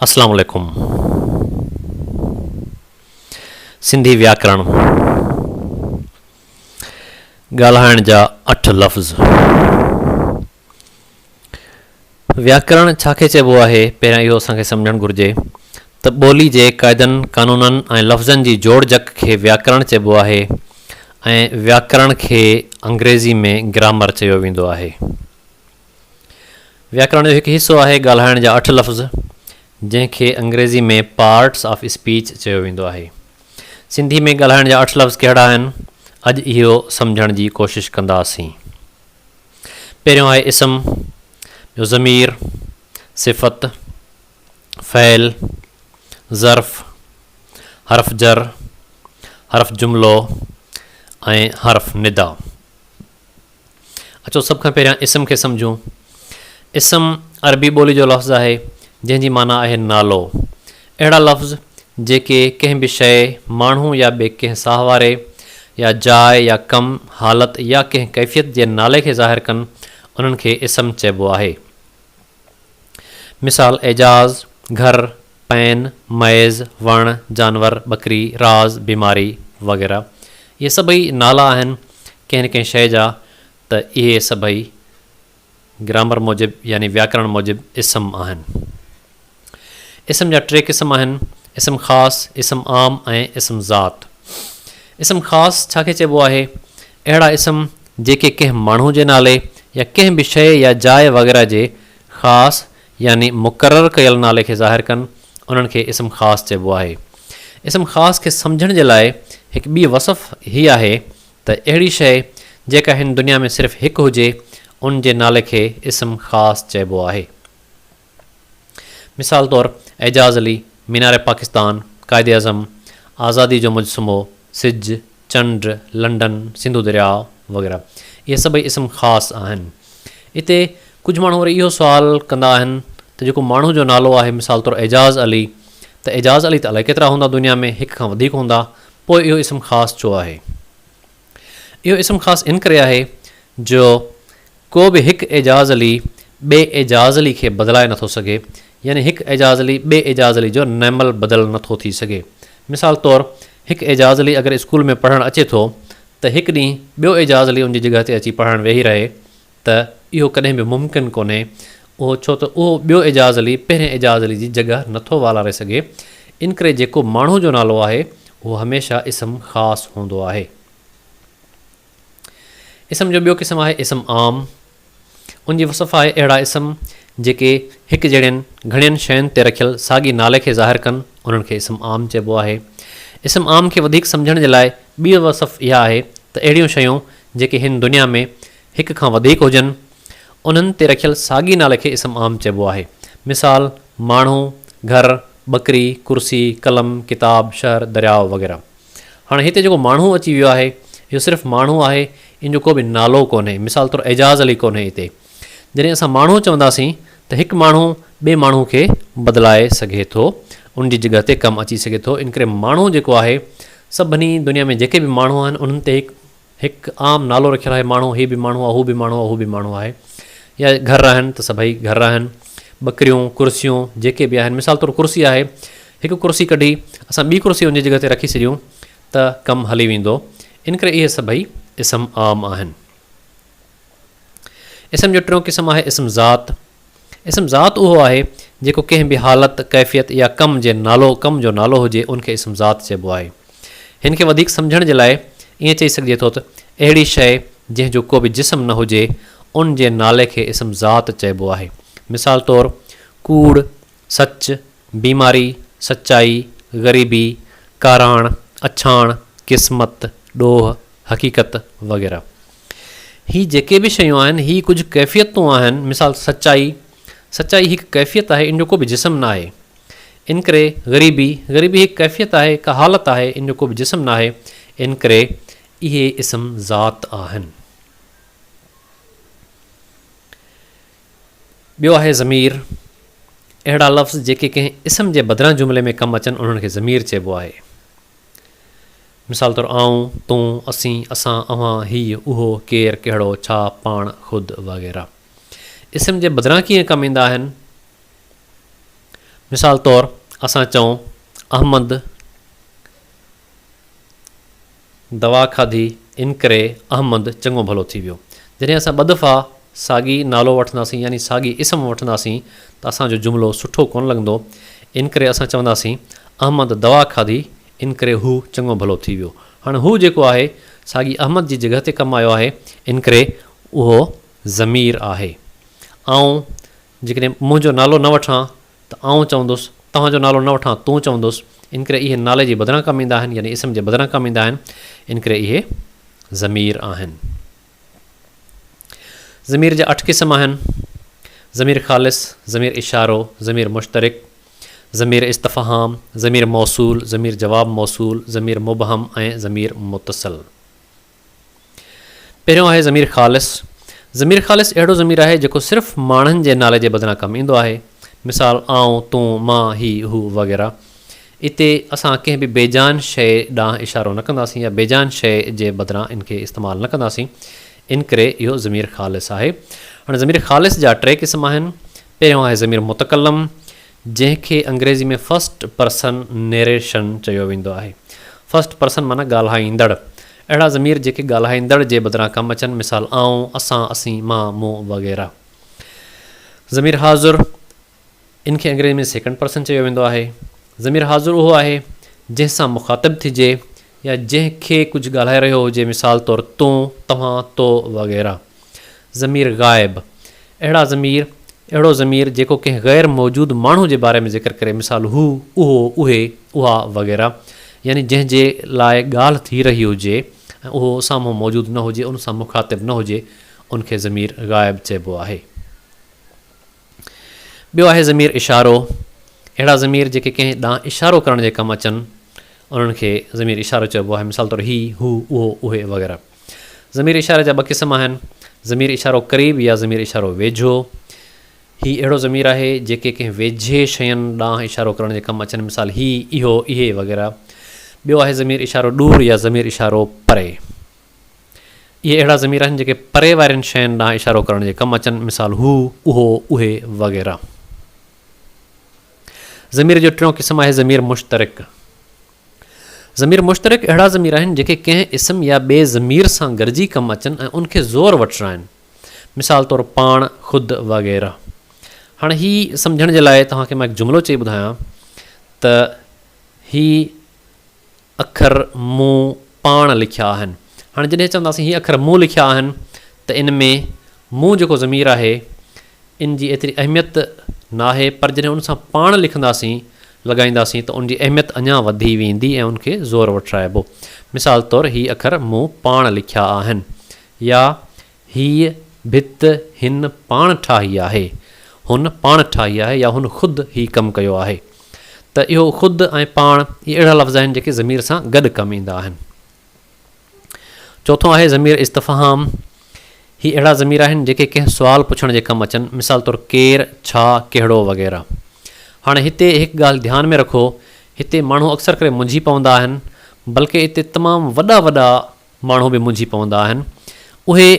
अस्सलाम वालेकुम। सिंधी व्याकरण ॻाल्हाइण जा 8 लफ़्ज़। व्याकरण छाखे चइबो आहे, पहिरियां इहो असांखे सम्झणु घुरिजे त ॿोली जे क़ाइदनि क़ानूननि ऐं लफ़्ज़नि जी जोड़जक खे व्याकरण चइबो आहे ऐं व्याकरण खे अंग्रेज़ी में ग्रामर चयो वेंदो आहे। व्याकरण जो हिकु हिसो आहे ॻाल्हाइण जा 8 लफ़्ज़, जंहिंखे अंग्रेज़ी में पार्ट्स ऑफ स्पीच चयो वेंदो आहे। सिंधी में ॻाल्हाइण जा 8 लफ़्ज़ कहिड़ा आहिनि, अॼु इहो सम्झण जी कोशिशि कंदासीं। पहिरियों आहे इस्म, ॿियो ज़मीर, सिफ़त, फ़ैल, ज़र्फ़, हर्फ़ जर, हर्फ़ जुमिलो ऐं हर्फ़ निदा। अचो सभ खां पहिरियां इस्म खे सम्झूं। इस्म अरबी ॿोली जो लफ़्ज़ आहे जंहिंजी माना आहे नालो। अहिड़ा लफ़्ज़ जेके कंहिं बि शइ, माण्हू या ॿिए कंहिं साह वारे या जाइ या कम, हालत या कंहिं कैफ़ियत जे नाले खे ज़ाहिर कनि, उन्हनि खे इस्म चइबो आहे। मिसाल एजाज़, घर, पैन, मैज़, वण, जानवर, बकरी, राज़, बीमारी वग़ैरह। इहे सभई नाला आहिनि कंहिं न कंहिं शइ जा, त इहे सभई ग्रामर मूजिबि यानी व्याकरण मूजिबि इस्म आहिनि। इस्म जा 3 क़िस्म आहिनि, इस्म ख़ासि, इस्म आम ऐं इस्म ज़ात। इस्म ख़ासि छाखे चइबो आहे? अहिड़ा इस्म जेके कंहिं माण्हू जे नाले या कंहिं बि शइ या जाइ वग़ैरह जे ख़ासि यानी मुक़ररु कयल नाले खे ज़ाहिर कनि, उन्हनि खे इस्म ख़ासि चइबो आहे। इस्म ख़ासि खे सम्झण जे लाइ हिकु ॿी वसफ़ हीअ आहे त अहिड़ी शइ जेका हिन दुनिया में सिर्फ़ु हिकु हुजे, उन जे नाले खे इस्म ख़ासि चइबो आहे। मिसाल तौरु एजाज़ अली, मीनार पाकिस्तान, क़ाइदे आज़म, आज़ादी जो मुजसमो, सिज, चंड, लंडन, सिंधु दरिया वग़ैरह। इहे सभई इस्म ख़ासि आहिनि। हिते कुझु माण्हू वरी इहो सुवालु कंदा आहिनि त जेको माण्हू जो नालो आहे, मिसाल तौरु एजाज़ अली, त एजाज़ अली त अलाए केतिरा हूंदा दुनिया में, हिक खां वधीक हूंदा, पोइ इहो इस्म ख़ासि छो आहे? इहो इस्म ख़ासि इन करे आहे जो को बि हिकु एजाज़ अली ॿिए एजाज़ अली खे बदिलाए नथो सघे, यानी हिकु एजाज़ अली ॿिए एजाज़ अली जो नैमल बदल नथो थी सघे। मिसाल तौरु हिकु एजाज़ अली अगरि स्कूल में पढ़णु अचे थो, त हिकु ॾींहुं ॿियो एजाज़ अली उन जी जॻह ते अची पढ़णु वेही रहे, त इहो कॾहिं बि मुमकिन कोन्हे। उहो छो त उहो ॿियो एजाज़ अली पहिरें एजाज़ अली जी जॻह नथो वालारे सघे। इन करे जेको माण्हू जो नालो आहे, उहो हमेशह इस्म ख़ासि हूंदो आहे। इस्म जो ॿियो क़िस्म आहे इस्म आम। उन जी वसफ़ आहे अहिड़ा इस्म जेके हिकु जहिड़ियुनि घणियुनि शयुनि ते रखियल साॻी नाले खे ज़ाहिर कनि, उन्हनि खे इस्म आम चइबो आहे। इस्म आम खे वधीक सम्झण जे लाइ ॿी वसफ़ इहा आहे त अहिड़ियूं शयूं जेके हिन दुनिया में हिक खां वधीक हुजनि, उन्हनि ते रखियल साॻी नाले खे इस्म आम चइबो आहे। मिसाल माण्हू, घर, बकरी, कुर्सी, कलम, किताब, शहर, दरियाव वग़ैरह। हाणे हिते जेको माण्हू अची वियो आहे, इहो सिर्फ़ु माण्हू आहे, इन जो को बि नालो कोन्हे। मिसाल तौरु एजाज़ अली कोन्हे हिते। जॾहिं असां माण्हू चवंदासीं त हिकु माण्हू ॿिए माण्हू खे बदिलाए सघे थो, उन जी जॻह ते कमु अची सघे थो। इन करे माण्हू जेको आहे, सभिनी दुनिया में जेके बि माण्हू आहिनि, उन्हनि ते हिकु आम नालो रखियलु आहे, माण्हू, हीउ बि माण्हू आहे, हू बि माण्हू आहे, हू बि माण्हू आहे। या घर आहिनि त सभई घर आहिनि, बकरियूं, कुर्सियूं जेके बि आहिनि। मिसाल तौरु कुर्सी आहे, हिकु कुर्सी कढी असां ॿी कुर्सी उन जी जॻह ते रखी छॾियूं त कमु हली वेंदो। इन करे इहे सभई इस्म आम आहिनि। इस्म जो 3 क़िस्म आहे इस्म ज़ात। इस्म ज़ात उहो आहे जेको कंहिं बि हालत, कैफ़ियत या कम जो नालो हुजे, उनखे इस्म ज़ात चइबो आहे। हिन खे वधीक सम्झण जे लाइ ईअं चई सघिजे थो त अहिड़ी शइ जंहिंजो को बि जिस्म न हुजे, उन जे नाले खे इस्म ज़ात चइबो आहे। मिसाल तौरु कूड़, सच, बीमारी, सचाई, ग़रीबी, काराण, अछाण, क़िस्मत, ॾोह, हक़ीक़त वग़ैरह। ही जेके बि शयूं आहिनि, ही कुझु कैफ़ियतूं आहिनि। मिसाल सचाई हिकु कैफ़ियत आहे, इन जो को बि जिस्म न आहे। इन करे ग़रीबी हिकु कैफ़ियत आहे, का हालत आहे, इन जो को बि जिस्म न आहे। इन करे इहे इस्म ज़ात आहिनि। ॿियो आहे ज़मीर। अहिड़ा लफ़्ज़ जेके कंहिं इस्म जे बदिरां जुमिले में कमु अचनि, उन्हनि खे ज़मीर चइबो आहे। मिसाल तौरु आऊं, तूं, असीं, असां, अव्हां, हीउ, उहो, केरु, कहिड़ो, छा, पाण, ख़ुदि वग़ैरह। इस्म जे बदिरां कीअं कमु ईंदा आहिनि? मिसाल तौरु असां चऊं अहमद दवा खाधी इन करे अहमद चङो भलो थी वियो। जॾहिं असां ॿ दफ़ा साॻी नालो वठंदासीं यानी साॻी इस्म वठंदासीं त असांजो जुमिलो सुठो कोन लॻंदो। इन करे असां चवंदासीं अहमद दवा खाधी इन करे हू चङो भलो थी वियो। हाणे हू जेको आहे साॻी अहमद जी जॻह ते कमु आयो आहे, इन करे उहो ज़मीर आहे। ऐं जेकॾहिं मुंहिंजो नालो न वठां त आउं चवंदुसि, तव्हांजो नालो न वठां तूं चवंदुसि, इन करे इहे नाले जे बदिरां कमु ईंदा आहिनि, यानी इस्म जे बदिरां कमु ईंदा आहिनि, इन करे इहे ज़मीर आहिनि। ज़मीर जा 8 क़िस्म आहिनि: ज़मीर ख़ालिस, ज़मीर इशारो, ज़मीर मुश्तरिक, ज़मीर इस्तफ़हाम, ज़मीर मौसूल, ज़मीर जवाब मौसूल, ज़मीर मुबहम ऐं ज़मीर मुतसिल। पहिरियों आहे ज़मीर ख़ालिस। ज़मीर ख़ालिस अहिड़ो ज़मीर आहे जेको सिर्फ़ु माण्हुनि जे नाले जे बदिरां कमु ईंदो आहे। मिसाल आउं, तूं, मां, ही, हू वग़ैरह। इते असां कंहिं बि बेजान शइ ॾांहुं इशारो न कंदासीं या बेजान शइ जे बदिरां इनखे इस्तेमालु न कंदासीं, इन करे इहो ज़मीर ख़ालिस आहे। हाणे ज़मीर ख़ालिस जा 3 क़िस्म आहिनि। पहिरियों आहे ज़मीर मुतकलम, जंहिंखे अंग्रेज़ी में फस्ट पर्सन नेरेशन चयो वेंदो आहे। फस्ट पर्सन माना ॻाल्हाईंदड़। अहिड़ा ज़मीर जेके ॻाल्हाईंदड़ जे बदिरां कमु अचनि, मिसाल आउं, असां, असीं, मां, मूं वग़ैरह। ज़मीर हाज़ुर, इनखे अंग्रेज़ी में सेकंड पर्सन चयो वेंदो आहे। ज़मीर हाज़ुर उहो आहे जंहिंसां मुख़ातिब थिजे या जंहिंखे कुझु ॻाल्हाए रहियो हुजे, मिसाल तौरु तूं, तव्हां, तो वग़ैरह। ज़मीर ग़ाइब, अहिड़ो ज़मीर जेको कंहिं ग़ैर मौजूदु माण्हू जे बारे में ज़िक्र करे, मिसाल हू, उहो, उहे, उहा वग़ैरह, यानी जंहिंजे लाइ ॻाल्हि थी रही हुजे ऐं उहो साम्हूं मौजूदु न हुजे, उन सां मुख़ातिब न हुजे, उनखे ज़मीर ग़ाइब चइबो आहे। ॿियो आहे ज़मीर इशारो। अहिड़ा ज़मीर जेके कंहिं ॾांहुं इशारो करण जे कमु अचनि, उन्हनि खे ज़मीर इशारो चइबो आहे। मिसाल तौरु ही, हू, उहो, उहे वग़ैरह। ज़मीर इशारे जा 2 क़िस्म आहिनि: ज़मीर इशारो क़रीब या ज़मीर इशारो वेझो। ही अहिड़ो ज़मीर आहे जेके कंहिं वेझे शयुनि ॾांहुं इशारो करण जे कमु अचनि, मिसाल ही, इहो, इहे वग़ैरह। ॿियो आहे ज़मीर इशारो ॾूर या ज़मीर इशारो परे। इहे अहिड़ा ज़मीर आहिनि जेके परे वारनि शयुनि ॾांहुं इशारो करण जे कमु अचनि, मिसाल हू, उहो, उहे वग़ैरह। ज़मीर जो 3 क़िस्म आहे ज़मीर मुश्तरिक। ज़मीर मुश्तरिक अहिड़ा ज़मीर आहिनि जेके कंहिं इस्म या ॿिए ज़मीर सां गॾिजी कमु अचनि ऐं उनखे ज़ोर वठिराइनि, मिसाल तौरु पाण, ख़ुदि वग़ैरह। हाणे ही सम्झण जे लाइ तव्हांखे मां हिकु जुमिलो चई ॿुधायां त ही अखर मूं पाण लिखिया आहिनि। हाणे जॾहिं चवंदासीं ही अखर मूं लिखिया आहिनि त इन में मूं जेको ज़मीर आहे इन जी एतिरी अहमियत न आहे, पर जॾहिं उन सां पाण लिखंदासीं, लॻाईंदासीं, त उनजी अहमियत अञा वधी वेंदी ऐं उनखे ज़ोर वठिराइबो। मिसाल तौरु ही अखर मूं पाण लिखिया आहिनि, या हीअ भित हिन पाण ठाही आहे, हुन पाण ठाही आहे, या हुन ख़ुदि ही कमु कयो आहे। त इहो ख़ुदि ऐं पाण इहे अहिड़ा लफ़्ज़ आहिनि जेके ज़मीर सां गॾु कमु ईंदा आहिनि। चौथों आहे ज़मीर इस्तफ़हाम। ही अहिड़ा ज़मीर आहिनि जेके कंहिं सुवालु पुछण जे कमु अचनि, मिसाल तौरु केरु, छा, कहिड़ो वग़ैरह। हाणे हिते हिकु ॻाल्हि ध्यानु में रखो, हिते माण्हू अक्सर करे मुंझी पवंदा आहिनि, बल्कि हिते तमामु वॾा माण्हू बि मुंझी पवंदा आहिनि। उहे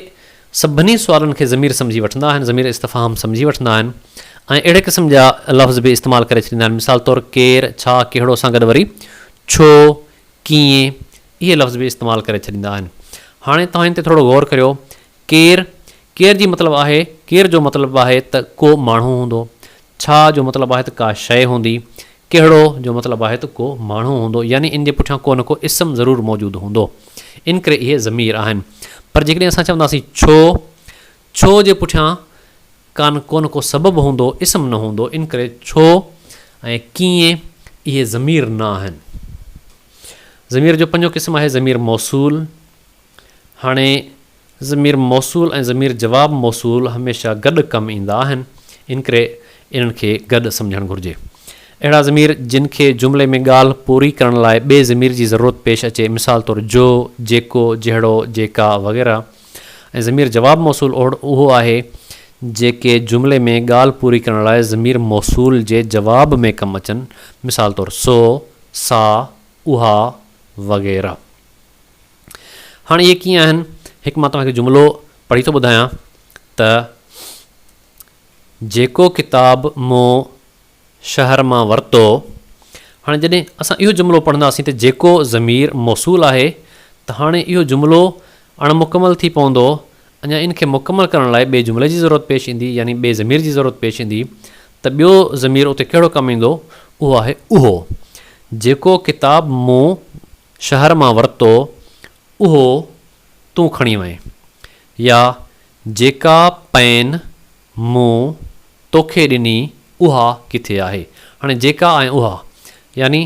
सभिनी सुवालनि खे ज़मीर सम्झी वठंदा आहिनि, ज़मीर इस्तफ़हाम सम्झी वठंदा आहिनि ऐं अहिड़े क़िस्म जा लफ़्ज़ बि इस्तेमालु करे छॾींदा आहिनि। मिसाल तौरु केरु, छा, कहिड़ो सां गॾु वरी छो, कीअं, इहे लफ़्ज़ बि इस्तेमालु करे छॾींदा आहिनि। हाणे तव्हां हिन ते थोरो गौर करियो। केरु जी मतिलबु आहे, केर जो मतिलबु आहे त को माण्हू हूंदो। छा जो मतिलबु आहे त का शइ हूंदी। कहिड़ो जो मतिलबु आहे त को माण्हू हूंदो, यानी इन जे पुठियां को न को इस्म ज़रूरु मौजूदु हूंदो। इन करे इहे ज़मीर आहिनि। पर जेकॾहिं असां चवंदासीं छो जे पुठियां को न को सबबु हूंदो, इस्म न हूंदो, इन करे छो ऐं कीअं इहे ज़मीर न आहिनि। ज़मीर जो 5 क़िस्म आहे ज़मीर मौसूल। हाणे ज़मीर मौसूल ऐं ज़मीर जवाब मौसूल हमेशह गॾु कमु ईंदा आहिनि, इन करे इन्हनि खे गॾु सम्झणु घुरिजे। अहिड़ा ज़मीर जिन खे जुमिले में ॻाल्हि पूरी करण लाइ ॿिए ज़मीर जी ज़रूरत पेश अचे, मिसाल तौरु जो, जेको, जहिड़ो, जेका वग़ैरह। ऐं ज़मीर जवाब मौसूल उहो आहे जेके जुमिले में ॻाल्हि पूरी करण लाइ ज़मीर मौसूल जे जवाब में कमु अचनि, मिसाल तौरु सो, सा, उहा वग़ैरह। हाणे इहे कीअं आहिनि? हिकु मां तव्हांखे जुमिलो पढ़ी थो ॿुधायां त जेको किताब मूं शहर मां वरितो। हाणे जॾहिं असां इहो जुमिलो पढ़ंदासीं त जेको ज़मीर मौसूल आहे त हाणे इहो जुमिलो अणमुकमल थी पवंदो। अञा इनखे मुकमल करण लाइ ॿिए जुमिले जी ज़रूरत पेश ईंदी, यानी ॿिए ज़मीर जी ज़रूरत पेश ईंदी। त ॿियो ज़मीर उते कहिड़ो कमु ईंदो? उहो आहे उहो। जेको किताब मूं शहर मां वरितो उहो तूं खणी वएं, या जेका पेन मूं तोखे ॾिनी उहा किथे आहे। हाणे जेका ऐं उहा, यानी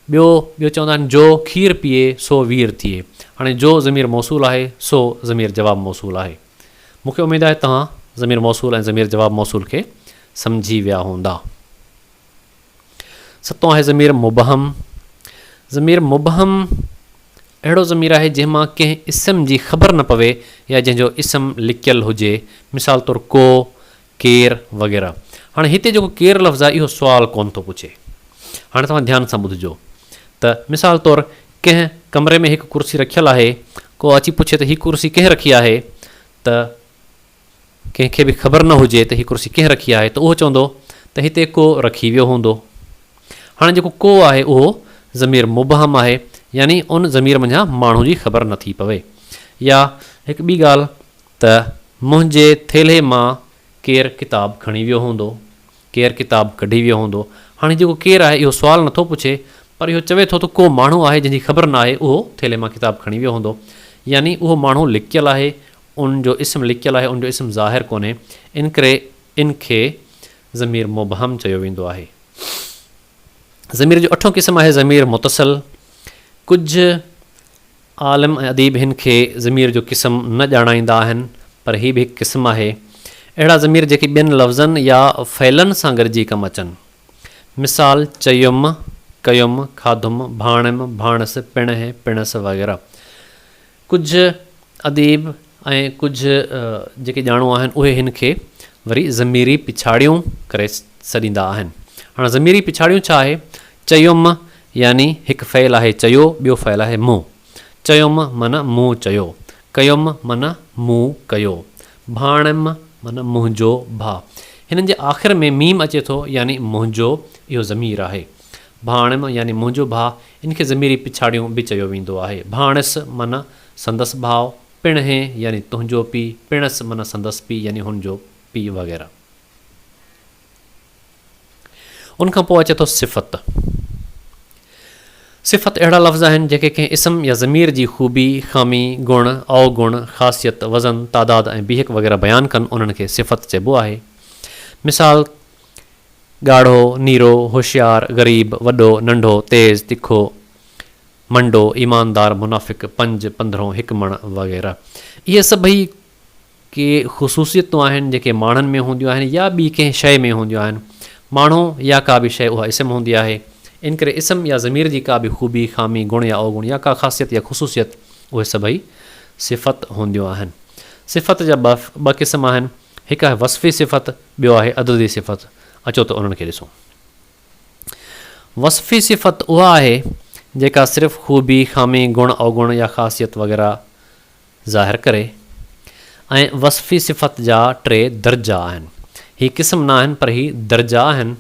ॿियो चवंदा आहिनि जो खीर पीए सो वीर थिए। हाणे जो ज़मीर मौसूल आहे सो ज़मीर जवाब मौसूल आहे। मूंखे उमेदु आहे तव्हां ज़मीर मौसूल ऐं ज़मीर जवाब मौसूल खे सम्झी विया हूंदा। सतों आहे ज़मीर मुबहम। ज़मीर मुबहम अहिड़ो ज़मीर आहे जंहिंमां कंहिं इस्म जी ख़बर न पवे या जंहिंजो इस्म लिकियलु हुजे, मिसाल तौरु को, केरु वग़ैरह। हाणे हिते जेको केरु लफ़्ज़ आहे इहो सुवालु कोन थो पुछे। हाणे तव्हां ध्यानु सां ॿुधिजो त मिसाल तौरु कंहिं कमरे में हिकु कुर्सी रखियलु आहे, को अची पुछे त हीअ कुर्सी कंहिं रखी आहे, त कंहिंखे बि ख़बर न हुजे त हीअ कुर्सी कंहिं रखी आहे, त उहो चवंदो त हिते को रखी वियो हूंदो। हाणे जेको को आहे उहो ज़मीर मुबहम आहे, यानी उन ज़मीर मंझां माण्हू जी ख़बर नथी पवे। या हिकु ॿी ॻाल्हि त मुंहिंजे थेले मां केरु किताबु खणी वियो हूंदो, केरु किताबु कढी वियो हूंदो। हाणे जेको केरु आहे इहो सुवालु नथो पुछे, पर इहो चवे थो त को माण्हू आहे जंहिंजी ख़बर न आहे उहो थेले मां किताबु खणी वियो हूंदो, यानी उहो माण्हू लिकियलु आहे, उन जो इस्म लिकियलु आहे, उन जो इस्म ज़ाहिर कोन्हे। इन करे इनखे ज़मीर मुबहम चयो वेंदो आहे। ज़मीर जो अठों क़िस्म आहे ज़मीर मुतसिल। कुझु आलिम ऐं अदीब हिन खे ज़मीर जो क़िस्म न ॼाणाईंदा आहिनि, पर हीअ बि हिकु क़िस्म आहे। अहिड़ा ज़मीर जेके ॿियनि लफ़्ज़नि या फ़इलनि सां गॾिजी कमु अचनि, मिसाल चयुमि, कयुमि, खाधुमि, भाणियमि, भाणसि, पिणहि, पिणसि वग़ैरह। कुझु अदीब ऐं कुझु जेके ॼाणू आहिनि उहे हिन खे वरी ज़मीरी पिछाड़ियूं करे छॾींदा आहिनि। हाणे ज़मीरी पिछाड़ियूं छा आहे? चयुमि यानी हिकु फ़इल आहे चयो, ॿियो फ़इल आहे मूं। चयुमि माना मूं चयो, कयुमि माना मूं कयो, भाणियमि माना मुंहिंजो भाउ। हिननि जे आख़िर में मीम अचे थो, यानी मुंहिंजो, इहो ज़मीर आहे। भाणियमि यानी मुंहिंजो भाउ, इनखे ज़मीरी पिछाड़ियूं बि चयो वेंदो आहे। भाणसि माना संदसि भाउ, पिणहि यानी तुंहिंजो पीउ, पिणसि माना संदसि पीउ यानी हुनजो पीउ वग़ैरह। उनखां पोइ अचे थो सिफ़त। सिफ़त अहिड़ा लफ़्ज़ आहिनि जेके कंहिं इस्म या ज़मीर जी ख़ूबी, ख़ामी, गुण, अवगुण, ख़ासियत, वज़न, तादाद ऐं बीहक वग़ैरह बयानु कनि, उन्हनि खे सिफ़त चइबो आहे। मिसाल ॻाढ़ो, नीरो, होशियारु, ग़रीब, वॾो, नंढो, तेज़, तिखो, मंडो, ईमानदार, मुनाफ़िक़, पंज, पंद्रहों, हिकु मण वग़ैरह। इहे सभई के ख़ुसूसियतूं आहिनि जेके माण्हुनि में हूंदियूं आहिनि या ॿी कंहिं शइ में हूंदियूं आहिनि। माण्हू या का बि शइ उहा इस्म हूंदी आहे। इन करे इस्म या ज़मीर जी का बि ख़ूबी, ख़ामी, गुण या अवगुण या का ख़ासियत या ख़ुसूसियत, उहे सभई सिफ़त हूंदियूं आहिनि। सिफ़त जा ॿ क़िस्म आहिनि, हिकु आहे वसफ़ी सिफ़त, ॿियो आहे अददी सिफ़त। अचो त उन्हनि खे ॾिसूं। वसफ़ी सिफ़त उहा आहे जेका सिर्फ़ु ख़ूबी, ख़ामी, गुण, अवगुण या ख़ासियत वग़ैरह ज़ाहिर करे। ऐं वसफ़ी सिफ़त जा 3 दर्जा आहिनि। हीअ क़िस्म न आहिनि, पर हीअ दर्जा आहिनि।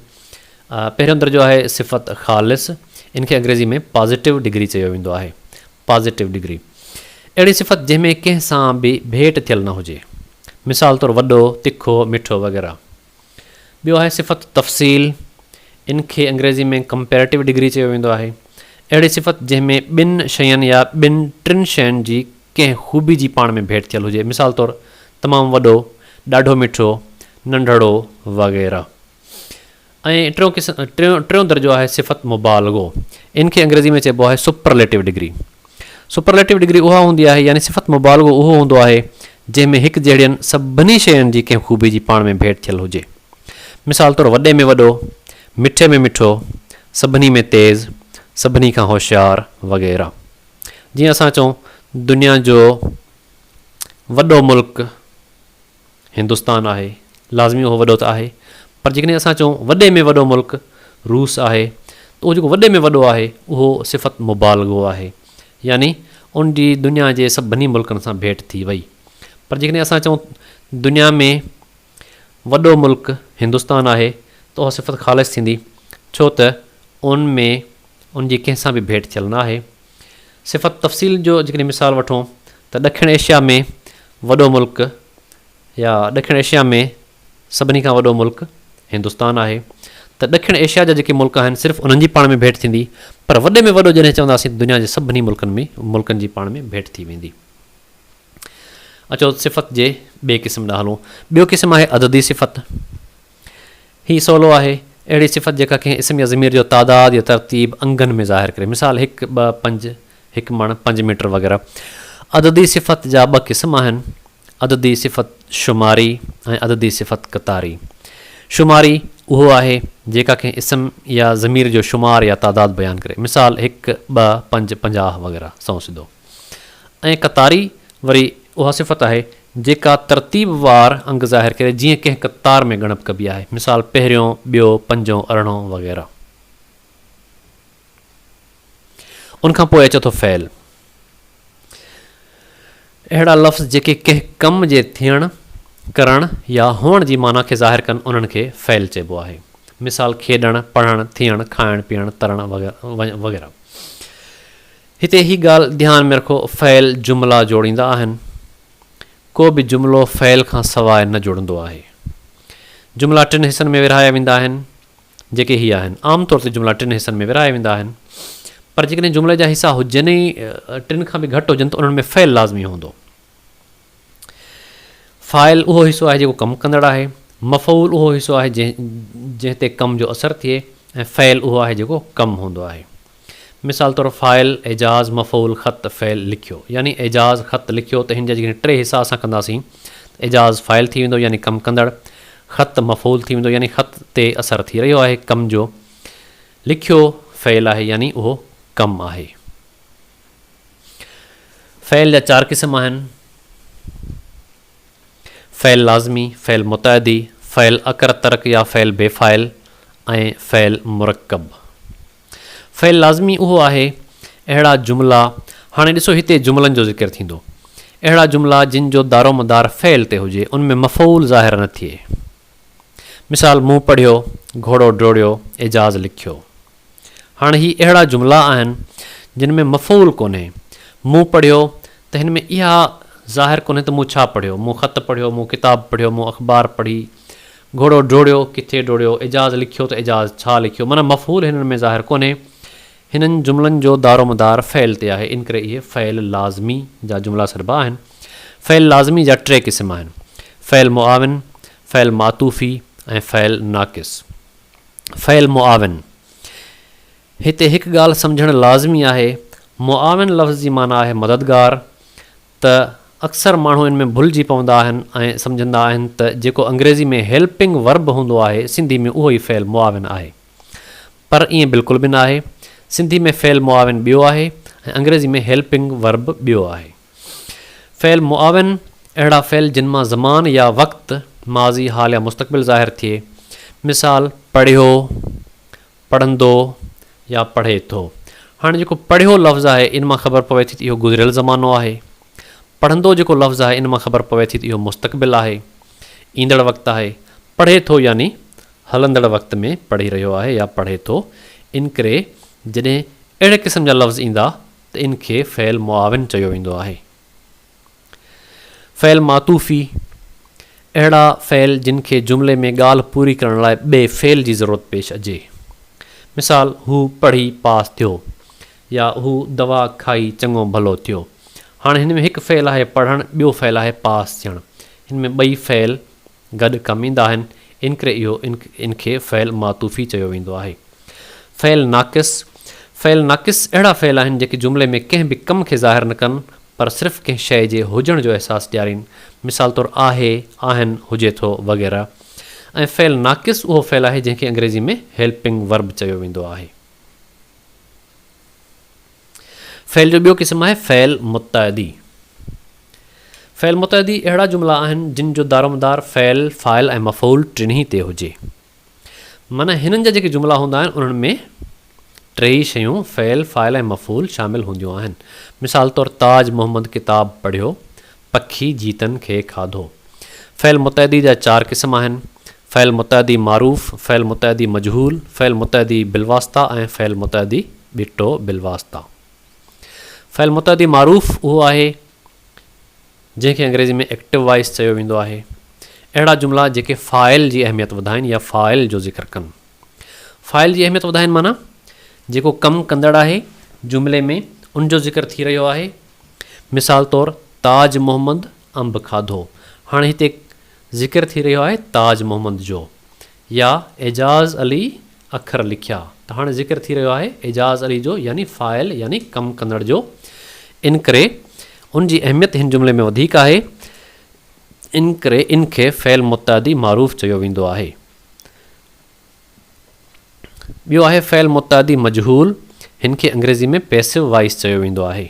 पहिरियों दर्जो आहे सिफ़त ख़ालिस, इनखे अंग्रेज़ी में पॉज़िटिव डिग्री चयो वेंदो आहे। पॉज़िटिव डिग्री अहिड़ी सिफ़त जंहिंमें कंहिं सां बि भेट थियल न हुजे, मिसाल तौरु वॾो, तिखो, मिठो वग़ैरह। ॿियो आहे सिफ़त तफ़सील, इनखे अंग्रेज़ी में कंपेरेटिव डिग्री चयो वेंदो आहे। अहिड़ी सिफ़त जंहिंमें 2 शयुनि या 2-3 शयुनि जी कंहिं ख़ूबी जी पाण में भेट थियल हुजे, मिसाल तौरु तमामु वॾो, ॾाढो मिठो, नंढड़ो वग़ैरह। ऐं टियों दर्जो आहे सिफ़त मुबालगो, इनखे अंग्रेज़ी में चइबो आहे सुपरलेटिव डिग्री। सुपरलेटिव डिग्री उहा हूंदी आहे, यानी सिफ़त मुबालगो उहो हूंदो आहे जंहिंमें हिकु जहिड़ियुनि सभिनी शयुनि जी कंहिं ख़ूबी जी पाण में भेट थियल हुजे। मिसाल तौरु वॾे में वॾो, मिठे में मिठो, सभिनी में तेज़, सभिनी खां होशियारु वग़ैरह। जीअं असां चऊं दुनिया जो वॾो मुल्क हिंदुस्तान आहे, लाज़मी उहो वॾो त आहे, पर जेकॾहिं असां चऊं वॾे में वॾो मुल्क रूस आहे, त उहो जेको वॾे में वॾो आहे उहो सिफ़त मुबालगो आहे, यानी उन जी दुनिया जे सभिनी मुल्कनि सां भेट थी वई। पर जेकॾहिं असां चऊं दुनिया में वॾो मुल्क हिंदुस्तान आहे, त उहा सिफ़त ख़ालिस थींदी। छो त उन में उन जी कंहिंसां बि भेट थियल न आहे। सिफ़त तफ़सील जो जेकॾहिं मिसाल वठूं त ॾखिण एशिया में वॾो मुल्क या ॾखिण एशिया में सभिनी खां वॾो मुल्क हिंदुस्तान आहे, त ॾखिण एशिया जा जेके मुल्क आहिनि सिर्फ़ु उन्हनि जी पाण में भेट थींदी, पर वॾे में वॾो जॾहिं चवंदासीं दुनिया जे सभिनी मुल्कनि जी पाण में भेट थी वेंदी। अचो सिफ़त जे ॿिए क़िस्म ॾांहुं हलूं। ॿियो क़िस्म आहे अददी सिफ़त। हीउ सवलो आहे, अहिड़ी सिफ़त जेका कंहिं इस्म या ज़मीर जो तादाद या तरतीब अंगनि में ज़ाहिर करे, मिसाल 1, 2, 5, 1 मण, 5 मीटर वग़ैरह। अददी सिफ़त जा 2 क़िस्म आहिनि, अददी सिफ़त शुमारी ऐं अददी सिफ़त क़तारी। शुमारी उहो आहे जेका कंहिं इस्म या ज़मीर जो शुमार या तादाद बयानु करे, मिसाल 1, 2, 5, 50 वग़ैरह सौ सिधो। ऐं क़तारी वरी उहा सिफ़त आहे जेका तरतीब वार अंग ज़ाहिर करे, जीअं कंहिं क़तार में ॻणप कबी आहे, मिसाल पहिरियों, ॿियों, पंजों, अरिड़हों वग़ैरह। उनखां पोइ अचे थो फ़ैल। अहिड़ा लफ़्ज़ जेके कंहिं कम जे थियणु, करणु या हुअण जी माना खे ज़ाहिर कनि, उन्हनि खे फ़ैल चइबो आहे, मिसाल खेॾणु, पढ़णु, थियणु, खाइणु, पीअणु, तरणु वग़ैरह। हिते हीअ ॻाल्हि ध्यानु में रखो, फ़ैल जुमिला जोड़ींदा आहिनि, को बि जुमिलो फ़ैल खां सवाइ न जुड़ंदो आहे। जुमिला 3 हिसनि में विरहाया वेंदा आहिनि, जेके हीअ आहिनि। आमतौर ते जुमिला 3 हिसनि में विरहाया वेंदा आहिनि, पर जेकॾहिं जुमिले जा हिसा हुजनि ई 3 खां बि घटि हुजनि त उन्हनि में फ़ैल लाज़मी हूंदो। फ़ाइल उहो हिसो आहे जेको कमु कंदड़ आहे, मफ़ऊल उहो हिसो आहे जंहिं ते कम जो असरु थिए, ऐं फ़ैल उहो आहे जेको कमु हूंदो आहे। मिसाल तौरु फ़ाइल, एजाज़, मफ़ऊल, ख़त, फ़ैल लिखियो, यानी एजाज़ ख़त लिखियो त हिन जा जेकॾहिं 3 हिसा असां कंदासीं, एजाज़ फ़ाइल थी वेंदो यानी कमु कंदड़, ख़त मफ़ऊल थी वेंदो यानी ख़त ते असरु थी रहियो आहे कम जो, लिखियो फ़ैल आहे यानी उहो कमु आहे। फ़ैल जा 4 क़िस्म आहिनि, फ़ैल लाज़मी, फ़ैल मुतअदी, फ़ैल अकर तरक या फ़ैल बेफ़ाइल ऐं फ़ैल मुरकब। फ़ैल लाज़मी उहो आहे अहिड़ा जुमिला, हाणे ॾिसो हिते जुमिलनि जो ज़िक्र थींदो, अहिड़ा जुमिला जिन जो दारोमदार फ़ैल ते हुजे, उनमें मफ़ऊल ज़ाहिर न थिए, मिसाल मूं पढ़ियो, घोड़ो डोड़ियो, एजाज़ लिखियो। हाणे ही अहिड़ा जुमिला आहिनि जिन में मफ़ऊल कोन्हे। मूं पढ़ियो त हिन में इहा ज़ाहिर कोन्हे त मूं छा पढ़ियो, मूं ख़त पढ़ियो, मूं किताब पढ़ियो, मूं अख़बार पढ़ी। घोड़ो डोड़ियो, किथे डोड़ियो, एजाज़ लिखियो त एजाज़ छा लिखियो, माना मफ़ऊल हिननि में ज़ाहिर कोन्हे। हिननि जुमिलनि जो दारोमदार फ़ैल ते आहे, इन करे इहे फ़ैल लाज़मी जा जुमिला सॾिबा आहिनि। फ़ैल लाज़मी जा 3 क़िस्म आहिनि, फ़ैल मुआविन, फ़ैल मातूफ़ी ऐं फ़ैल नाक़िस। फ़ैल मुआविन, हिते हिकु ॻाल्हि सम्झणु लाज़मी आहे, मुआविन लफ़्ज़ जी माना आहे मददगार, त अक्सर माण्हू इन में भुलिजी पवंदा आहिनि ऐं सम्झंदा आहिनि त जेको अंग्रेज़ी में हेल्पिंग वर्ब हूंदो आहे, सिंधी में उहो ई फ़ैल मुआविन आहे, पर ईअं बिल्कुलु बि न आहे। सिंधी में फ़ैल मुआविन ॿियो आहे ऐं अंग्रेज़ी में हेल्पिंग वर्ब ॿियो आहे। फ़ैल मुआविन अहिड़ा फ़ैल जिन मां ज़मान या वक़्तु, माज़ी, हाल या मुस्तक़बिल ज़ाहिर थिए, मिसाल पढ़ियो, पढ़ंदो या पढ़े थो। हाणे जेको पढ़ियो लफ़्ज़ आहे इन मां ख़बर पवे थी त इहो गुज़िरियल ज़मानो आहे, पढ़ंदो जेको लफ़्ज़ आहे इन मां ख़बर पवे थी त इहो मुस्तक़बिल आहे, ईंदड़ वक़्तु आहे। पढ़े थो यानी हलंदड़ वक़्त में पढ़ी रहियो आहे या पढ़े थो। इन करे जॾहिं अहिड़े क़िस्म जा लफ़्ज़ ईंदा त इन खे फ़ैल मुआविन चयो वेंदो आहे। फ़ैल मातूफ़ी, अहिड़ा फ़ैल जिन खे जुमिले में ॻाल्हि पूरी करण लाइ ॿिए फ़ैल जी ज़रूरत पेश अचे, मिसाल हू पढ़ी पास थियो या हू दवा खाई चङो भलो थियो। हाणे हिन में हिकु फ़ैल आहे पढ़णु, ॿियो फ़ैल आहे पास थियणु, हिन में ॿई फ़ैल गॾु कमु ईंदा आहिनि, इन करे इहो इन खे फ़ैल मातूफ़ी चयो वेंदो आहे। फ़ैल नाक़िस, फ़ैल नाक़िस अहिड़ा फ़ैल आहिनि जेके जुमिले में कंहिं बि कम खे ज़ाहिर न कनि, पर सिर्फ़ु कंहिं शइ जे हुजण जो अहसासु ॾियारीनि, मिसाल तौरु आहे, आहिनि, हुजे थो वग़ैरह। ऐं फ़ैल नाक़िस उहो फ़ैल आहे जंहिंखे अंग्रेज़ी में हेल्पिंग वर्ब चयो वेंदो आहे। फ़ैल जो ॿियो क़िस्म आहे फ़ैल मुतअदी। फ़ैल मुतअदी अहिड़ा जुमिला आहिनि जिन जो दारोमदार फ़ैल, फ़ाइल ऐं मफ़ऊल टिन्ही ते हुजे, माना हिननि जा जेके जुमिला हूंदा आहिनि उन्हनि में 3 शयूं फ़ैल, फ़ाइल ऐं मफ़ऊल शामिल हूंदियूं आहिनि। मिसाल तौरु ताज मुहम्मद किताब पढ़ियो, पखी जीतनि खे खाधो। फ़ैल मुतअदी जा 4 क़िस्म आहिनि, फ़ैल मुतअदी मारूफ़, फ़ैल मुतअदी मजहूल, फ़ैल मुतअदी बिलवास्ता ऐं फ़ैल मुतअदी बिटो बिलवास्ता। फ़ैल मुतअदी मारूफ़ उहो आहे जंहिंखे अंग्रेज़ी में एक्टिव वॉइस चयो वेंदो आहे। अहिड़ा जुमिला जेके फ़ाइल जी अहमियत वधाइनि या फ़ाइल जो ज़िक्र कनि। फ़ाइल जी अहमियत वधाइनि माना जेको कमु कंदड़ आहे जुमिले में उन जो ज़िक्र थी रहियो आहे। मिसाल तौरु ताज मोहम्मद अंब खाधो, हाणे हिते ज़िक्र थी रहियो आहे ताज मोहम्मद जो, या एजाज़ अली अखर लिखिया, त हाणे ज़िक्र थी रहियो आहे एजाज़ अली जो, यानी फ़ाइल यानी कमु कंदड़ जो। इन करे उन जी अहमियत हिन जुमिले में वधीक आहे। इन करे इनखे फ़ैल मुतअदी मारूफ़ चयो वेंदो आहे। ॿियो आहे फ़ैल मुतअदी मजहूल, हिन खे अंग्रेज़ी में पैसिव वॉइस चयो वेंदो आहे।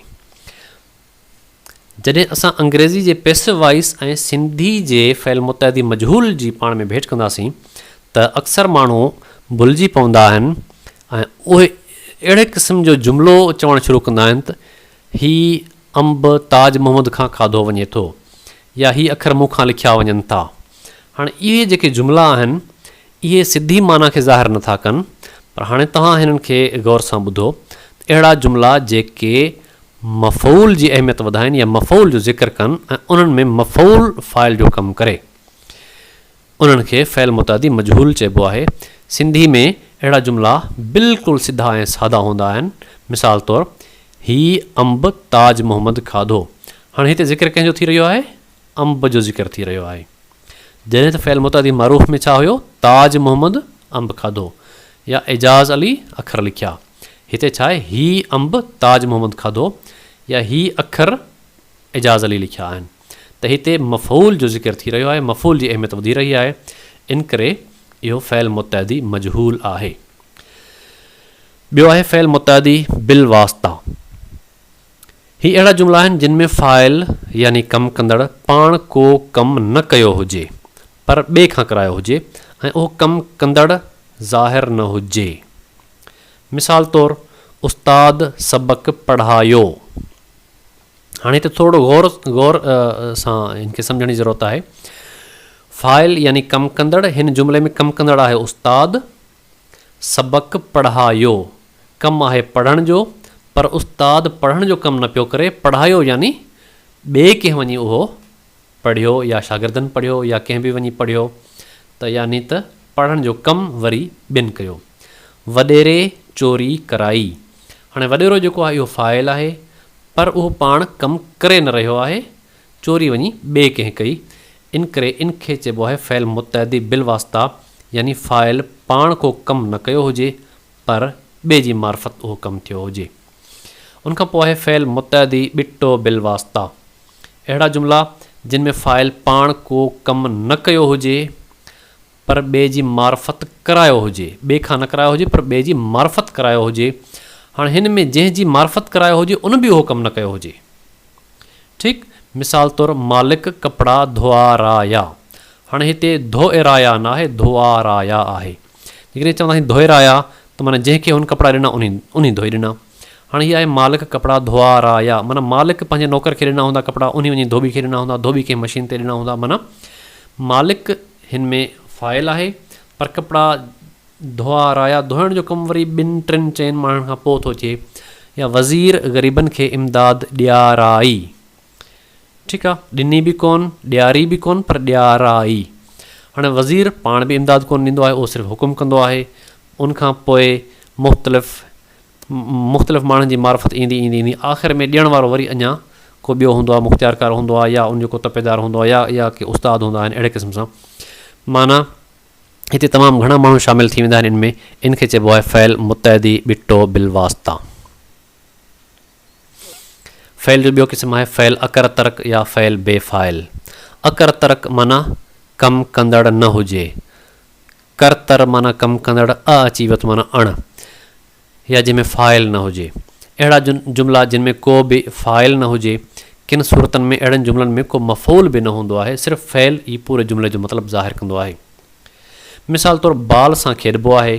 जॾहिं असां अंग्रेज़ी जे पैसिव वॉइस ऐं सिंधी जे फ़ैल मुतअदी मजहूल जी पाण में भेट कंदासीं त अक्सर माण्हू भुलिजी पवंदा आहिनि ऐं उहे अहिड़े क़िस्म जो जुमिलो चवणु शुरू कंदा आहिनि त हीउ अंब ताज मोहम्मद खां खाधो वञे थो, या हीअ अखर मूं खां लिखिया वञनि था। हाणे इहे जेके जुमिला आहिनि इहे सिधी माना खे ज़ाहिर नथा कनि, पर हाणे तव्हां हिननि खे गौर सां ॿुधो। अहिड़ा जुमिला जेके मफ़ऊल जी अहमियत वधाइनि या मफ़ऊल जो ज़िक्र कनि ऐं उन्हनि में मफ़ऊल फ़ाइल जो कमु करे, उन्हनि खे फ़ैल मुतअदी मजहूल चइबो आहे। सिंधी में अहिड़ा जुमिला बिल्कुलु सिधा ऐं सादा हूंदा आहिनि। मिसाल तौरु हीउ अंब ताज मोहम्मद खाधो, हाणे हिते ज़िक्र कंहिंजो थी रहियो आहे, अंब जो ज़िक्र थी रहियो आहे। जॾहिं त फ़ैल मुतअदी मारूफ़ में छा हुयो, ताज मोहम्मद अंब खाधो या एजाज़ अली अखर लिखिया। हिते छा आहे, हीउ अंब ताज मोहम्मद खाधो या हीउ अखर एजाज़ अली लिखिया आहिनि। त हिते मफ़ऊल जो ज़िक्र थी रहियो आहे, मफ़ऊल जी अहमियत वधी रही आहे। इन करे इहो फ़ैल मुतअदी मजहूल आहे। ॿियो आहे फ़ैल मुतअदी बिलवास्ता। ही अहिड़ा जुमिला आहिनि जिन में फ़ाइल यानी कमु कंदड़ पाण को कमु न कयो हुजे पर ॿिए खां करायो हुजे ऐं उहो कमु कंदड़ ज़ाहिर न हुजे। मिसाल तौरु उस्ताद सबक़ पढ़ायो। हाणे हिते थोरो गौर सां हिनखे सम्झण जी ज़रूरत आहे। फ़ाइल यानी कमु कंदड़, हिन जुमिले में कमु कंदड़ आहे उस्ताद, सबक़ पढ़ायो कमु आहे पढ़ण जो, पर उस्ताद पढ़ण जो कमु न पियो करे, पढ़ायो यानी ॿिए कंहिं वञी उहो पढ़ियो या शागिर्दनि पढ़ियो या कंहिं बि वञी पढ़ियो, त यानी त पढ़ण जो कमु वरी ॿिनि कयो। वॾेरे चोरी कराई, हाणे वॾेरो जेको आहे इहो फ़ाइल आहे, पर उहो पाण कमु करे न रहियो आहे, चोरी वञी ॿिए कंहिं कई। इन करे इनखे चइबो आहे फ़ैल मुतअदी बिलवास्ता, यानी फ़ाइल पाण को कमु न कयो हुजे पर ॿिए जी मार्फत उहो कमु थियो हुजे। उनखां पोइ आहे फ़ैल मुतअदी बिटो बिलवास्ता। अहिड़ा जुमिला जिन में फ़ाइल पाण को कमु न कयो हुजे पर ॿिए जी मार्फत करायो हुजे, ॿिए खां न करायो हुजे पर ॿिए जी मार्फत करायो हुजे। हाणे हिन में जंहिंजी मार्फत करायो हुजे उन बि उहो कमु न कयो हुजे। ठीकु, मिसाल तौरु मालिक कपिड़ा धोआराया। हाणे हिते धोएराया न आहे, धोआराया आहे। जेकॾहिं चवंदासीं धोएराया त माना जंहिंखे हुन कपिड़ा ॾिना उन धोई ॾिना। हाणे हीअ आहे मालिक कपिड़ा धोआराया, माना मालिक पंहिंजे नौकर खे ॾिना हूंदा कपिड़ा, उन वञी धोबी खे ॾिना हूंदा, धोबी खे मशीन ते ॾिना हूंदा। माना मालिक हिन में फ़ाइल आहे, पर कपिड़ा धोआराया, धोइण जो कमु वरी ॿिनि टिनि चइनि माण्हुनि खां पोइ थो थिए। या वज़ीर ग़रीबनि खे इमदाद ॾियाराई। ठीकु आहे, ॾिनी बि कोन, ॾियारी बि कोन, पर ॾियाराई। हाणे वज़ीर पाण बि इमदाद कोन ॾींदो आहे, उहो सिर्फ़ु हुकुम कंदो आहे। उनखां पोइ मुख़्तलिफ़ माण्हुनि जी मार्फत ईंदी ईंदी ईंदी आख़िर में ॾियण वारो वरी अञा को ॿियो हूंदो आहे, मुख़्तियारकार हूंदो आहे, या उनजो को तपेदार हूंदो आहे, या के उस्ताद हूंदा आहिनि। अहिड़े क़िस्म सां माना हिते तमामु घणा माण्हू शामिल थी वेंदा आहिनि इन में। इनखे चइबो आहे फ़ैल मुतअदी बिटो बिलवास्ता। फ़ैल जो ॿियो क़िस्म आहे फ़ैल अकर तरक या फ़ैल बेफ़ाइल। अकर तरक माना कमु कंदड़ न हुजे, करतर माना कमु कंदड़ अची वियो माना अण, या जंहिंमें फ़ाइल न हुजे। अहिड़ा जुमिला जिन में को बि फ़ाइल न हुजे, किन सूरतनि में अहिड़नि जुमिलनि में को मफ़ऊल बि न हूंदो आहे, सिर्फ़ु फ़ैल ई पूरे जुमिले जो मतिलबु ज़ाहिर कंदो आहे। मिसाल तौरु बाल सां खेॾिबो आहे,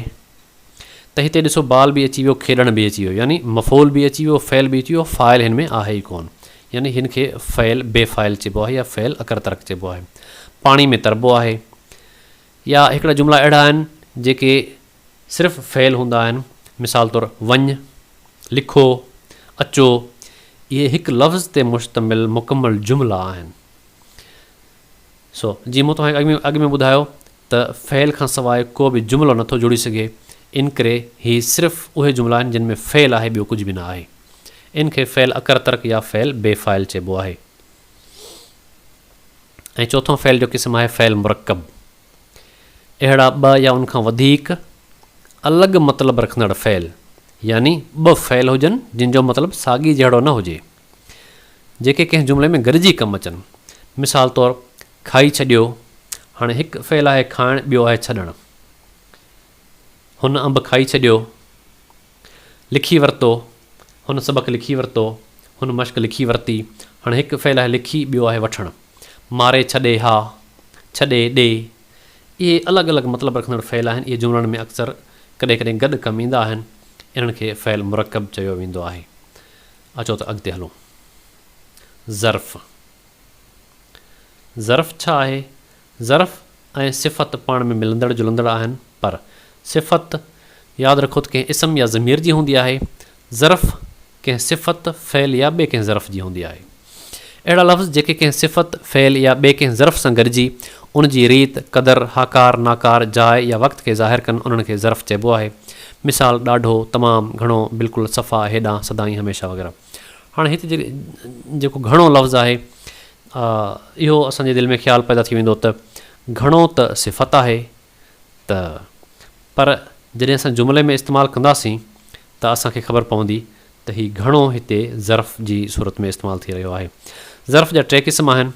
त हिते ॾिसो बाल बि अची वियो, खेॾण बि अची वियो, यानी मफ़ऊल बि अची वियो, फ़ैल बि अची वियो, फ़ाइल हिन में आहे ई कोन, यानी हिन खे फ़ैल बेफ़ाइल चइबो आहे या फ़ैल अकर तरक चइबो आहे। पाणी में तरबो आहे, या हिकिड़ा जुमिला अहिड़ा आहिनि जेके सिर्फ़ु फ़ेल हूंदा आहिनि. मिसाल तौरु वञु, लिखो, अचो, इहे हिकु लफ़्ज़ ते मुश्तमिल मुकमल जुमिला आहिनि. जीअं मूं तव्हांखे अॻु में ॿुधायो त फ़ेल खां सवाइ को बि जुमिलो नथो जुड़ी सघे. इन करे हीअ सिर्फ़ु उहे जुमिला आहिनि जिन में फ़ेल आहे, ॿियो कुझु बि न आहे. इन खे फ़ेल अकर तर्क या फ़ेल बेफ़ाइल चइबो आहे. ऐं चोथों फ़ेल जो क़िस्म आहे फ़ेल मुरकब. अहिड़ा ॿ या उनखां वधीक अलॻि मतिलबु रखंदड़ फ़ेल, यानी ॿ फ़ेल हुजनि जिन जो मतिलबु साॻी जहिड़ो न हुजे, जेके कंहिं जुमिले में गॾिजी कमु अचनि. मिसाल तौरु खाई छॾियो. हाणे हिकु फ़ेल आहे खाइणु, ॿियो आहे छॾणु. हुन अंबु खाई छॾियो. लिखी वरितो, हुन सबक़ु लिखी वरितो, हुन मश्क लिखी वरिती. हाणे हिकु फ़ेल आहे लिखी, ॿियो आहे वठणु. मारे छॾे हा, छॾे ॾे, इहे अलॻि अलॻि मतिलबु रखंदड़ फ़ेल आहिनि. इहे जुमिलनि में अक्सर कॾहिं कॾहिं गॾु कमु ईंदा आहिनि. इन्हनि खे फ़ेल मुरकब चयो वेंदो आहे. अचो त अॻिते हलूं. ज़र्फ़. ज़र्फ़ छा आहे? ज़र्फ़ ऐं सिफ़त पाण में मिलंदड़ जुलंदड़ आहिनि, पर सिफ़त यादि रखो त कंहिं इस्म या ज़मीर जी हूंदी आहे. ज़र्फ़ कंहिं सिफ़त, फ़ेल या ॿिए कंहिं ज़र्फ़ जी हूंदी आहे. अहिड़ा लफ़्ज़ जेके कंहिं सिफ़त, फ़ेल या ॿिए कंहिं ज़र्फ़ सां गॾिजी उन जी रीत, क़दर, हाकार, नाकार, जाइ या वक़्त खे ज़ाहिर कनि, उन्हनि खे ज़र्फ़ चइबो आहे. मिसाल ॾाढो, तमामु, घणो, बिल्कुलु, सफ़ा, हेॾां, सदाईं, हमेशह वग़ैरह. हाणे हिते जेको घणो लफ़्ज़ आहे, इहो असांजे दिलि में ख़्यालु पैदा थी वेंदो त घणो त सिफ़त आहे, त पर जॾहिं असां जुमिले में इस्तेमालु कंदासीं त असांखे ख़बर पवंदी त हीउ घणो हिते ज़र्फ़ जी सूरत में इस्तेमालु थी रहियो आहे. ज़र्फ़ जा 3 क़िस्म आहिनि.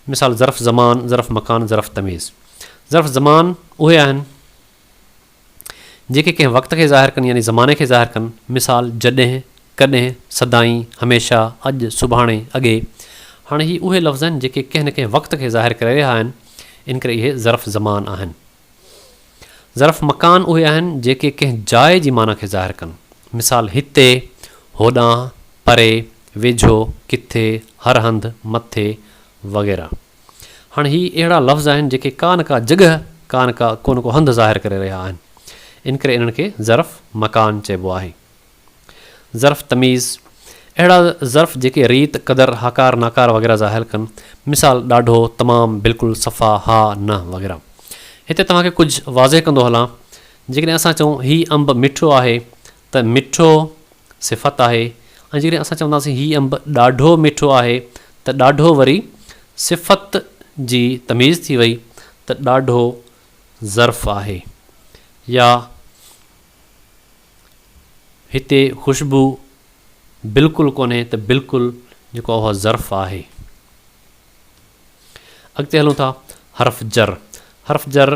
मिसाल ज़र्फ़ ज़मान, ज़र्फ़ मकान, ज़र्फ़ तमीज़. ज़र्फ़ ज़मान उहे आहिनि जेके कंहिं वक़्त खे ज़ाहिर कनि, यानी ज़माने खे ज़ाहिर कनि. मिसाल जॾहिं, कॾहिं, सदाईं, हमेशह, अॼु, सुभाणे, अॻे. हाणे हीअ उहे लफ़्ज़ आहिनि जेके कंहिं न कंहिं वक़्त खे ज़ाहिर करे रहिया आहिनि. इन करे इहे ज़र्फ़ ज़मान आहिनि. ज़र्फ़ मकान उहे आहिनि जेके कंहिं जाइ जी माना खे ज़ाहिर कनि. मिसाल हिते, होॾां, परे, वेझो, किथे, हर हंधि, मथे वग़ैरह. हाणे हीअ अहिड़ा लफ़्ज़ आहिनि जेके का न का जॻह, को न को हंधि ज़ाहिर करे रहिया आहिनि. इन करे इन्हनि खे ज़र्फ़ मकान चइबो आहे. ज़र्फ़ तमीज़ अहिड़ा ज़र्फ़ जेके रीत, क़दर, हाकार, नाकार वग़ैरह ज़ाहिर कनि. मिसाल ॾाढो, तमामु, बिल्कुलु, सफ़ा, हा, न वग़ैरह. हिते तव्हांखे कुझु वाज़े कंदो हलां. जेकॾहिं असां चऊं हीउ अंबु मिठो आहे त मिठो सिफ़त आहे. ऐं जेकॾहिं असां चवंदासीं हीउ अंबु ॾाढो मिठो आहे त ॾाढो वरी सिफ़त जी तमीज़ थी वई त ॾाढो ज़र्फ़ आहे. या हिते ख़ुशबू बिल्कुलु कोन्हे त बिल्कुलु जेको उहा ज़र्फ़ आहे. अॻिते हलूं था. हर्फ़ जर. हर्फ़ जर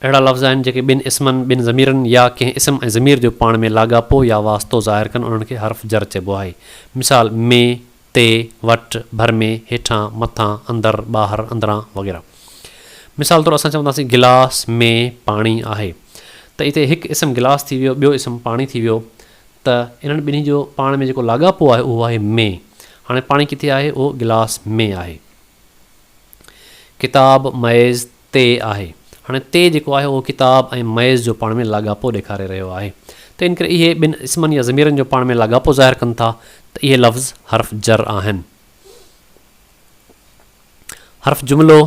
अहिड़ा लफ़्ज़ आहिनि जेके ॿिनि इस्मनि, ॿिनि ज़मीरनि या कंहिं इस्म ऐं ज़मीर जो पाण में लाॻापो या वास्तो ज़ाहिर कनि, उन्हनि खे हर्फ़ जर चइबो आहे. मिसाल में, ते, वटि, भर में, हेठां, मथां, अंदरि, ॿाहिरि, अंदरां वग़ैरह. मिसाल तौरु असां चवंदासीं गिलास में पाणी आहे त हिते हिकु इस्म गिलास थी वियो, ॿियो इस्म पाणी थी वियो. त इन्हनि ॿिन्ही जो पाण में जेको लाॻापो आहे उहो आहे में. हाणे पाणी किथे आहे? उहो गिलास में आहे. किताब मएज़ ते आहे. हाणे ते जेको आहे उहो किताब ऐं मएज़ जो पाण में लाॻापो ॾेखारे रहियो आहे. त इन करे इहे ॿिनि इस्मनि या ज़मीरनि जो पाण में लाॻापो ज़ाहिर कनि था त इहे लफ़्ज़ हर्फ़ जर आहिनि. हर्फ़ जुमिलो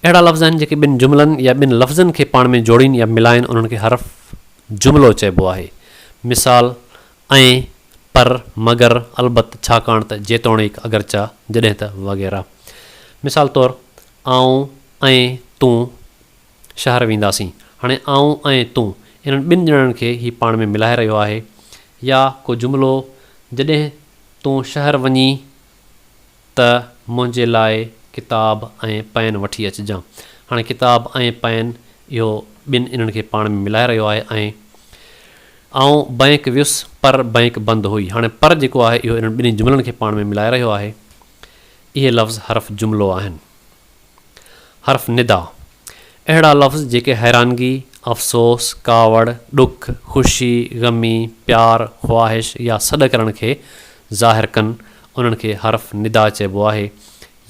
अहिड़ा लफ़्ज़ आहिनि जेके ॿिनि जुमिलनि या ॿिनि लफ़्ज़नि खे पाण में जोड़ीनि या मिलाइनि, उन्हनि खे हर्फ़ जुमिलो चइबो आहे. मिसाल ऐं, पर, मगर, अलबत, छाकाणि त, जेतोणीकि, अगरचा, जॾहिं त वग़ैरह. मिसाल तौरु आऊं ऐं तूं शहर वेंदासीं. हाणे आऊं ऐं तूं इन्हनि ॿिनि ॼणनि खे ही पाण में मिलाए रहियो आहे. या को जुमिलो जॾहिं तूं शहर वञी त मुंहिंजे लाइ किताब ऐं पेन वठी अचिजांइ. हाणे किताब ऐं पेन इहो ॿिनि इन्हनि खे पाण में मिलाए रहियो आहे. ऐं आऊं बैंक वियुसि पर बैंक बंदि हुई. हाणे पर जेको आहे इहो इन्हनि ॿिन्ही जुमिलनि खे पाण में मिलाए रहियो आहे. इहे लफ़्ज़ हर्फ़ जुमिलो आहिनि. हर्फ़ निदा अहिड़ा लफ़्ज़ जेके हैरानगी, अफ़सोस, कावड़, ॾुख, ख़ुशी, ग़मी, प्यार, ख़्वाहिश या सॾु करण खे ज़ाहिर कनि, उन्हनि खे हर्फ़ निदा चइबो आहे.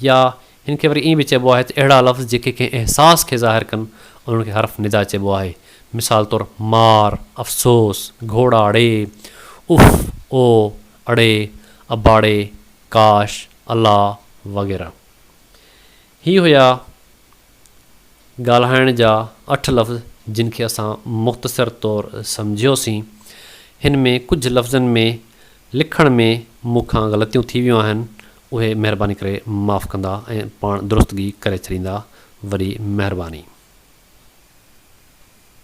या हिन खे वरी ईअं बि चइबो आहे त अहिड़ा लफ़्ज़ जेके कंहिं अहसास खे ज़ाहिर कनि उन्हनि खे हर्फ़ निदा चइबो आहे। मिसाल तौरु मार, अफ़सोस, घोड़ा अड़े, उफ़, ओ, अड़े, अबाड़े, काश, अलाह वग़ैरह। ही हुया ॻाल्हाइण जा 8 लफ़्ज़ जिन खे असां मुख़्तसिर तौरु सम्झियोसीं। हिन में कुझु लफ़्ज़नि में लिखण में मूंखां ग़लतियूं थी वियूं आहिनि, उहे महिरबानी करे माफ़ु कंदा ऐं पाण दुरुस्तगी करे छॾींदा। वरी महिरबानी।